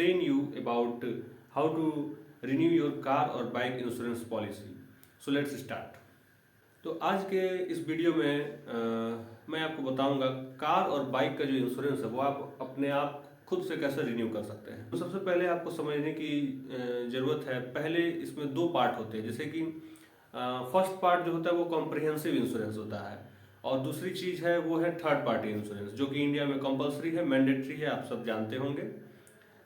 explain you about how to renew your car or bike insurance policy. So let's start. तो आज के इस video में मैं आपको बताऊंगा कार और बाइक का जो इंश्योरेंस है वो आप अपने आप खुद से कैसे रिन्यू कर सकते हैं। तो सबसे पहले आपको समझने की ज़रूरत है। पहले इसमें दो पार्ट होते हैं, जैसे कि फर्स्ट पार्ट जो होता है वो कॉम्प्रिहेंसिव इंश्योरेंस होता है और दूसरी चीज़ है वो है थर्ड पार्टी इंश्योरेंस, जो कि इंडिया में कंपलसरी है, मैंडेटरी है। आप सब जानते होंगे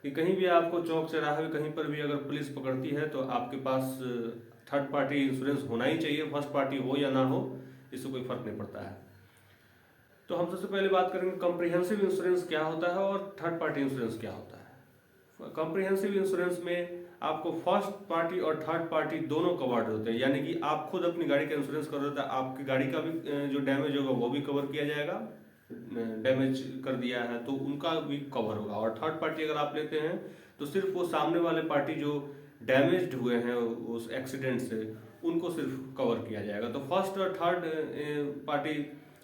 कि कहीं भी आपको चौक चौराहे में कहीं पर भी अगर पुलिस पकड़ती है तो आपके पास थर्ड पार्टी इंश्योरेंस होना ही चाहिए। फर्स्ट पार्टी हो या ना हो इससे कोई फर्क नहीं पड़ता है। तो हम सबसे पहले बात करेंगे कॉम्प्रिहेंसिव इंश्योरेंस क्या होता है और थर्ड पार्टी इंश्योरेंस क्या होता है। कॉम्प्रिहेंसिव इंश्योरेंस में आपको फर्स्ट पार्टी और थर्ड पार्टी दोनों कवर्ड होते हैं, यानी कि आप खुद अपनी गाड़ी का इंश्योरेंस कर देते हैं, आपकी गाड़ी का भी जो डैमेज होगा वो भी कवर किया जाएगा, डैमेज कर दिया है तो उनका भी कवर होगा। और थर्ड पार्टी अगर आप लेते हैं तो सिर्फ वो सामने वाले पार्टी जो डैमेज्ड हुए हैं उस एक्सीडेंट से उनको सिर्फ कवर किया जाएगा। तो फर्स्ट और थर्ड पार्टी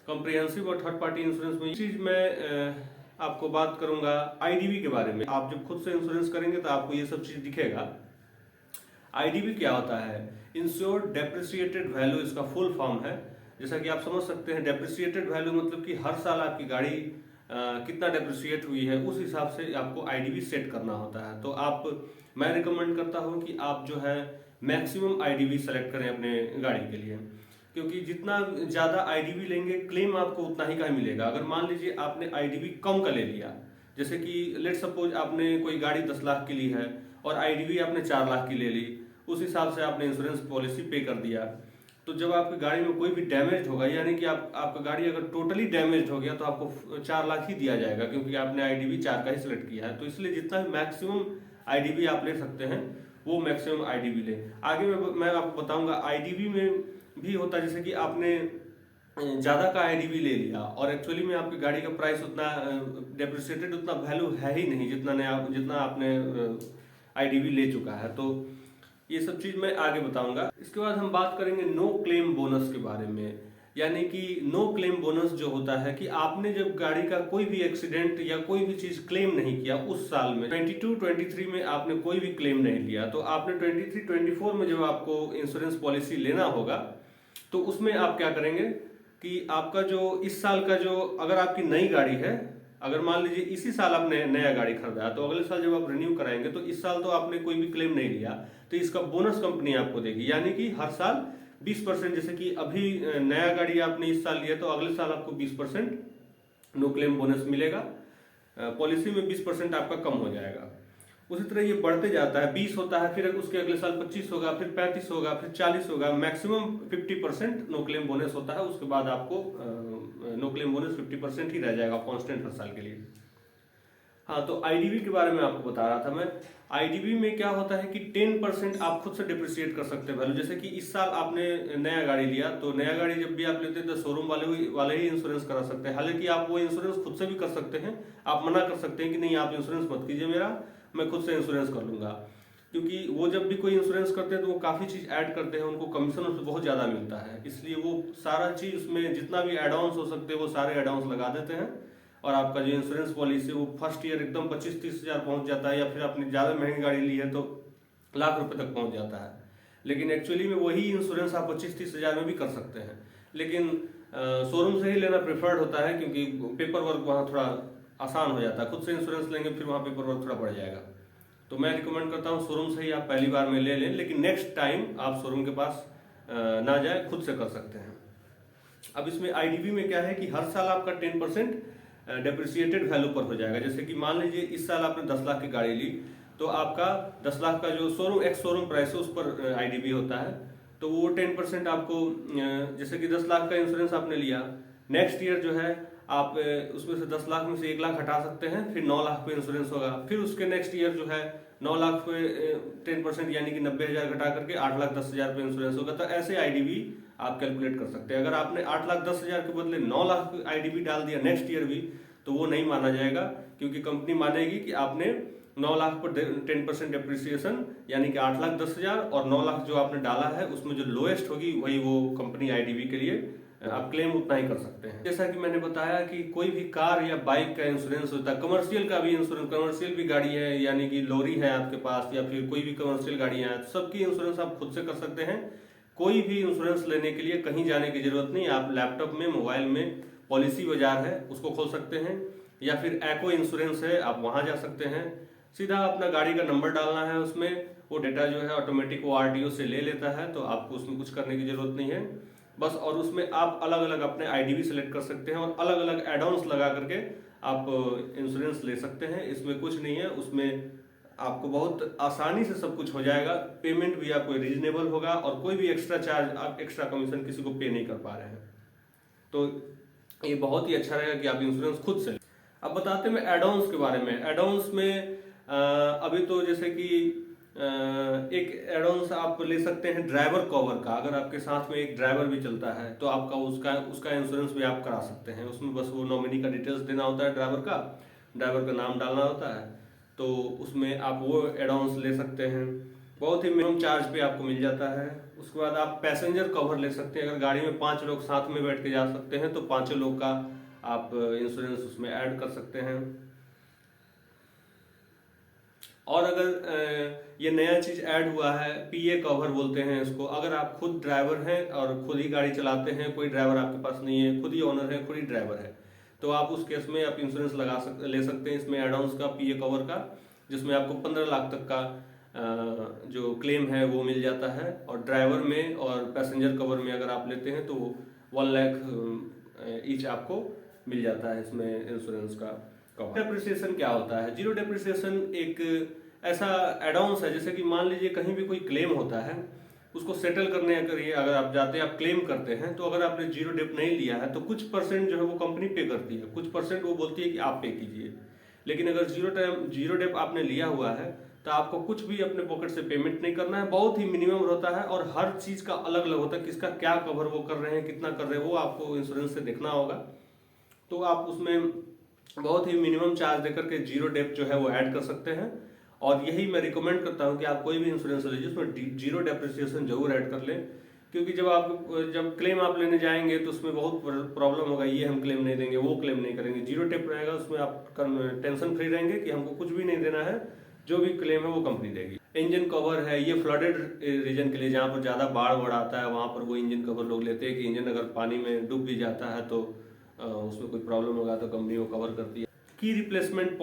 कॉम्प्रिहेंसिव और थर्ड पार्टी इंश्योरेंस में चीज मैं आपको बात करूंगा आईडीवी के बारे में। आप जब खुद से इंश्योरेंस करेंगे तो आपको ये सब चीज दिखेगा। आईडीवी क्या होता है? इंश्योर्ड डेप्रिसिएटेड वैल्यू इसका फुल फॉर्म है। जैसा कि आप समझ सकते हैं, डेप्रिसिएटेड वैल्यू मतलब कि हर साल आपकी गाड़ी कितना डेप्रिसिएट हुई है उस हिसाब से आपको आईडीवी सेट करना होता है। तो मैं रिकमेंड करता हूं कि आप जो है मैक्सिमम आईडीवी सेलेक्ट करें अपने गाड़ी के लिए, क्योंकि जितना ज़्यादा आईडीवी लेंगे क्लेम आपको उतना ही का मिलेगा। अगर मान लीजिए आपने आईडीवी कम का ले लिया, जैसे कि लेट सपोज आपने कोई गाड़ी 10 लाख की ली है और आईडीवी आपने 4 लाख की ले ली, उस हिसाब से आपने इंश्योरेंस पॉलिसी पे कर दिया, तो जब आपकी गाड़ी में कोई भी डैमेज होगा, यानी कि आपका गाड़ी अगर टोटली डैमेज हो गया तो आपको 4 लाख ही दिया जाएगा, क्योंकि आपने आईडीवी 4 का ही सिलेक्ट किया है। तो इसलिए जितना मैक्सिमम आईडीवी आप ले सकते हैं वो मैक्सिमम आईडीवी ले। आगे मैं आपको बताऊंगा आईडीवी में भी होता है, जैसे कि आपने ज़्यादा का आईडीवी ले लिया और एक्चुअली में आपकी गाड़ी का प्राइस उतना डेप्रिसिएटेड उतना वैल्यू है ही नहीं जितना आपने आईडीवी ले चुका है। तो ये सब चीज़ मैं आगे बताऊंगा। इसके बाद हम बात करेंगे नो क्लेम बोनस के बारे में, यानी कि नो क्लेम बोनस जो होता है कि आपने जब गाड़ी का कोई भी एक्सीडेंट या कोई भी चीज़ क्लेम नहीं किया उस साल में 22-23 में आपने कोई भी क्लेम नहीं लिया, तो आपने 23-24 में जब आपको इंश्योरेंस पॉलिसी लेना होगा तो उसमें आप क्या करेंगे कि आपका जो इस साल का जो अगर आपकी नई गाड़ी है, अगर मान लीजिए इसी साल आपने नया गाड़ी खरीदा तो अगले साल जब आप रिन्यू कराएंगे तो इस साल तो आपने कोई भी क्लेम नहीं लिया तो इसका बोनस कंपनी आपको देगी, यानी कि हर साल 20%। जैसे कि अभी नया गाड़ी आपने इस साल लिया तो अगले साल आपको 20% नो क्लेम बोनस मिलेगा, पॉलिसी में 20% आपका कम हो जाएगा। उसी तरह ये बढ़ते जाता है, 20 होता है, फिर उसके अगले साल 25 होगा, फिर 35 होगा, फिर 40 होगा, मैक्सिमम 50% नो क्लेम बोनस होता है। उसके बाद आपको नो क्लेम बोनस 50% ही रह जाएगा कांस्टेंट हर साल के लिए। हाँ, तो आईडीवी के बारे में आपको बता रहा था मैं। आईडीवी में क्या होता है कि 10% आप खुद से डिप्रिशिएट कर सकते हैं वैल्यू। जैसे कि इस साल आपने नया गाड़ी लिया तो नया गाड़ी जब भी आप लेते हैं तो शोरूम वाले ही इंश्योरेंस करा सकते हैं। हालांकि आप वो इंश्योरेंस खुद से भी कर सकते हैं, आप मना कर सकते हैं कि नहीं आप इंश्योरेंस मत कीजिए मेरा, मैं खुद से इंश्योरेंस कर लूंगा। क्योंकि वो जब भी कोई इंश्योरेंस करते हैं तो वो काफ़ी चीज़ ऐड करते हैं, उनको कमीशन उसमें बहुत ज़्यादा मिलता है, इसलिए वो सारा चीज़ उसमें जितना भी एड ऑन्स हो सकते हैं वो सारे एड ऑन्स लगा देते हैं और आपका जो इंश्योरेंस पॉलिसी वो फर्स्ट ईयर एकदम 25-30 हज़ार पहुँच जाता है, या फिर आपने ज़्यादा महंगी गाड़ी ली है तो लाख रुपए तक पहुँच जाता है। लेकिन एक्चुअली में वही इंश्योरेंस आप 25-30 हज़ार में भी कर सकते हैं, लेकिन शोरूम से ही लेना प्रेफर्ड होता है क्योंकि पेपर वर्क वहाँ थोड़ा आसान हो जाता है। खुद से इंश्योरेंस लेंगे फिर वहाँ पेपर वर्क थोड़ा बढ़ जाएगा। तो मैं रिकमेंड करता हूँ शोरूम से ही आप पहली बार में ले लें, लेकिन नेक्स्ट टाइम आप शोरूम के पास ना जाए, खुद से कर सकते हैं। अब इसमें आईडीवी में क्या है कि हर साल आपका 10% डेप्रिसिएटेड वैल्यू पर हो जाएगा। जैसे कि मान लीजिए इस साल आपने 10 लाख की गाड़ी ली तो आपका 10 लाख का जो शोरूम प्राइस है उस पर आईडीवी होता है, तो वो 10% आपको, जैसे कि 10 लाख का इंश्योरेंस आपने लिया, नेक्स्ट ईयर जो है आप उसमें से 10 लाख में से 1 लाख हटा सकते हैं, फिर 9 लाख पे इंश्योरेंस होगा। फिर उसके नेक्स्ट ईयर जो है 9 लाख पे 10% यानी कि 90,000 घटा करके 8,10,000 पे इंश्योरेंस होगा। तो ऐसे आईडीवी आप कैलकुलेट कर सकते हैं। अगर आपने 8,10,000 के बदले 9 लाख आईडीवी डाल दिया नेक्स्ट ईयर भी तो वो नहीं माना जाएगा, क्योंकि कंपनी मानेगी कि आपने 9 लाख पर 10% डेप्रिसिएशन यानी कि 8,10,000 और 9 लाख जो आपने डाला है उसमें जो लोएस्ट होगी वही वो कंपनी आईडीवी के लिए आप क्लेम उतना ही कर सकते हैं। जैसा कि मैंने बताया कि कोई भी कार या बाइक का इंश्योरेंस होता है, कमर्शियल का भी इंश्योरेंस, कमर्शियल भी गाड़ी है यानी कि लॉरी है आपके पास या फिर कोई भी कमर्शियल गाड़ियां हैं, सबकी इंश्योरेंस आप खुद से कर सकते हैं। कोई भी इंश्योरेंस लेने के लिए कहीं जाने की जरूरत नहीं, आप लैपटॉप में, मोबाइल में पॉलिसी बाजार है उसको खोल सकते हैं, या फिर एको इंश्योरेंस है आप वहां जा सकते हैं। सीधा अपना गाड़ी का नंबर डालना है, उसमें वो डेटा जो है ऑटोमेटिक वो आरटीओ से ले लेता है, तो आपको उसमें कुछ करने की जरूरत नहीं है बस। और उसमें आप अलग अलग अपने आईडी भी सिलेक्ट कर सकते हैं और अलग अलग एड ऑन्स लगा करके आप इंश्योरेंस ले सकते हैं। इसमें कुछ नहीं है, उसमें आपको बहुत आसानी से सब कुछ हो जाएगा। पेमेंट भी आपको रीजनेबल होगा और कोई भी एक्स्ट्रा चार्ज, आप एक्स्ट्रा कमीशन किसी को पे नहीं कर पा रहे हैं, तो ये बहुत ही अच्छा रहेगा कि आप इंश्योरेंस खुद से। अब बताते हैं एड ऑन्स के बारे में। एड ऑन्स में अभी तो जैसे कि एक एड ऑन्स आप ले सकते हैं ड्राइवर कवर का। अगर आपके साथ में एक ड्राइवर भी चलता है तो आपका उसका इंश्योरेंस भी आप करा सकते हैं। उसमें बस वो नॉमिनी का डिटेल्स देना होता है, ड्राइवर का नाम डालना होता है, तो उसमें आप वो एड ऑन्स ले सकते हैं। बहुत ही मिनिमम चार्ज पे आपको मिल जाता है। उसके बाद आप पैसेंजर कवर ले सकते हैं। अगर गाड़ी में 5 लोग साथ में बैठ के जा सकते हैं तो 5 लोग का आप इंश्योरेंस उसमें ऐड कर सकते हैं। और अगर ये नया चीज ऐड हुआ है, पीए कवर बोलते हैं इसको। अगर आप खुद ड्राइवर हैं और खुद ही गाड़ी चलाते हैं, कोई ड्राइवर आपके पास नहीं है, खुद ही ओनर है, खुद ही ड्राइवर है, तो आप उस केस में आप इंश्योरेंस ले सकते हैं इसमें एड ऑन्स का, पीए कवर का, जिसमें आपको 15 लाख तक का जो क्लेम है वो मिल जाता है। और ड्राइवर में और पैसेंजर कवर में अगर आप लेते हैं तो 1 लाख ईच आपको मिल जाता है इसमें इंश्योरेंस का कवर। डेप्रिसिएशन क्या होता है? जीरो डेप्रिसिएशन एक ऐसा एड ऑन्स है, जैसे कि मान लीजिए कहीं भी कोई क्लेम होता है, उसको सेटल करने के लिए अगर आप जाते हैं, आप क्लेम करते हैं, तो अगर आपने जीरो डेप नहीं लिया है तो कुछ परसेंट जो है वो कंपनी पे करती है, कुछ परसेंट वो बोलती है कि आप पे कीजिए। लेकिन अगर जीरो डेप आपने लिया हुआ है तो आपको कुछ भी अपने पॉकेट से पेमेंट नहीं करना है। बहुत ही मिनिमम होता है और हर चीज का अलग अलग होता है, किसका क्या कवर वो कर रहे हैं, कितना कर रहे हैं, वो आपको इंश्योरेंस से देखना होगा। तो आप उसमें बहुत ही मिनिमम चार्ज देकर के जीरो डेप जो है वो ऐड कर सकते हैं। और यही मैं रिकमेंड करता हूं कि आप कोई भी इंश्योरेंस लीजिए उसमें जीरो डेप्रिसिएशन जरूर ऐड कर लें, क्योंकि जब क्लेम आप लेने जाएंगे तो उसमें बहुत प्रॉब्लम होगा, ये हम क्लेम नहीं देंगे, वो क्लेम नहीं करेंगे। जीरो डेप रहेगा उसमें आप टेंशन फ्री रहेंगे कि हमको कुछ भी नहीं देना है, जो भी क्लेम है वो कंपनी देगी। इंजन कवर है, ये फ्लडेड रीजन के लिए, जहाँ पर ज्यादा बाढ़ आता है वहां पर वो इंजन कवर लोग लेते हैं कि इंजन अगर पानी में डूब भी जाता है तो उसमें कोई प्रॉब्लम होगा तो कंपनी वो कवर करती है। की रिप्लेसमेंट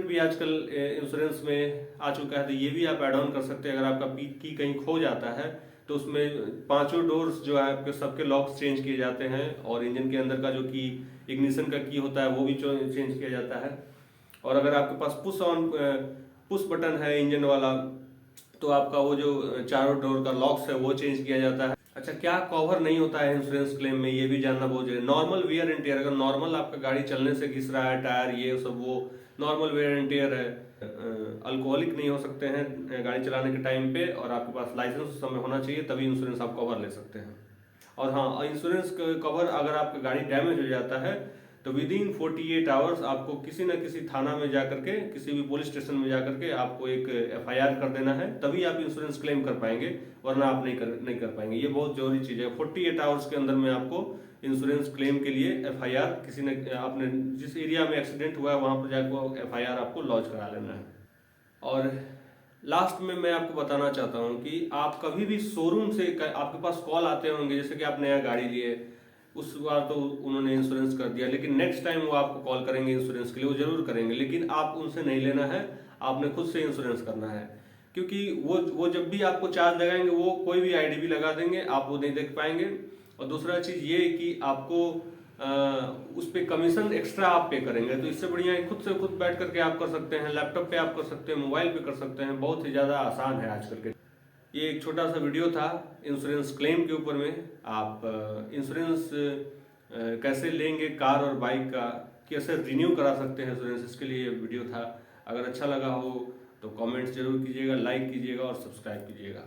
भी आजकल इंश्योरेंस में आ चुका है, तो ये भी आप ऐड ऑन कर सकते हैं। अगर आपका की कहीं खो जाता है तो उसमें 5 डोर्स जो है आपके सबके लॉक्स चेंज किए जाते हैं, और इंजन के अंदर का जो की इग्निशन का की होता है वो भी चेंज किया जाता है। और अगर आपके पास पुश बटन है इंजन वाला, तो आपका वो जो 4 डोर का लॉक्स है वो चेंज किया जाता है। अच्छा, क्या कवर नहीं होता है इंश्योरेंस क्लेम में, ये भी जानना बहुत जरूरी है। नॉर्मल वेयर एंड टेयर, अगर नॉर्मल आपका गाड़ी चलने से घिस रहा है टायर, ये सब वो नॉर्मल वेयर एंड टेयर है। अल्कोहलिक नहीं हो सकते हैं गाड़ी चलाने के टाइम पे, और आपके पास लाइसेंस उस समय होना चाहिए, तभी इंश्योरेंस आप कवर ले सकते हैं। और हाँ, इंश्योरेंस कवर अगर आपका गाड़ी डैमेज हो जाता है तो विद इन 48 आवर्स आपको किसी न किसी थाना में जाकर के, किसी भी पुलिस स्टेशन में जाकर के आपको एक FIR कर देना है, तभी आप इंश्योरेंस क्लेम कर पाएंगे, वरना आप नहीं कर पाएंगे। ये बहुत जरूरी चीज है। 48 आवर्स के अंदर में आपको इंश्योरेंस क्लेम के लिए FIR, किसी ने आपने जिस एरिया में एक्सीडेंट हुआ है वहां पर जाकर FIR आपको लॉन्च करा लेना है। और लास्ट में मैं आपको बताना चाहता हूं कि आप कभी भी शोरूम से आपके पास कॉल आते होंगे, जैसे कि आप नया गाड़ी लिए, उस बार तो उन्होंने इंश्योरेंस कर दिया, लेकिन नेक्स्ट टाइम वो आपको कॉल करेंगे इंश्योरेंस के लिए, वो जरूर करेंगे, लेकिन आप उनसे नहीं लेना है, आपने खुद से इंश्योरेंस करना है। क्योंकि वो जब भी आपको चार्ज लगाएंगे वो कोई भी आईडी भी लगा देंगे, आप वो नहीं देख पाएंगे। और दूसरा चीज ये कि आपको उस पर कमीशन एक्स्ट्रा आप पे करेंगे, तो इससे बढ़िया खुद से खुद बैठ करके आप कर सकते हैं, लैपटॉप पे आप कर सकते हैं, मोबाइल पे कर सकते हैं, बहुत ही ज्यादा आसान है आजकल के। ये एक छोटा सा वीडियो था इंश्योरेंस क्लेम के ऊपर में। आप इंश्योरेंस कैसे लेंगे कार और बाइक का, कैसे रिन्यू करा सकते हैं इंश्योरेंस, इसके लिए ये वीडियो था। अगर अच्छा लगा हो तो कमेंट्स जरूर कीजिएगा, लाइक कीजिएगा और सब्सक्राइब कीजिएगा।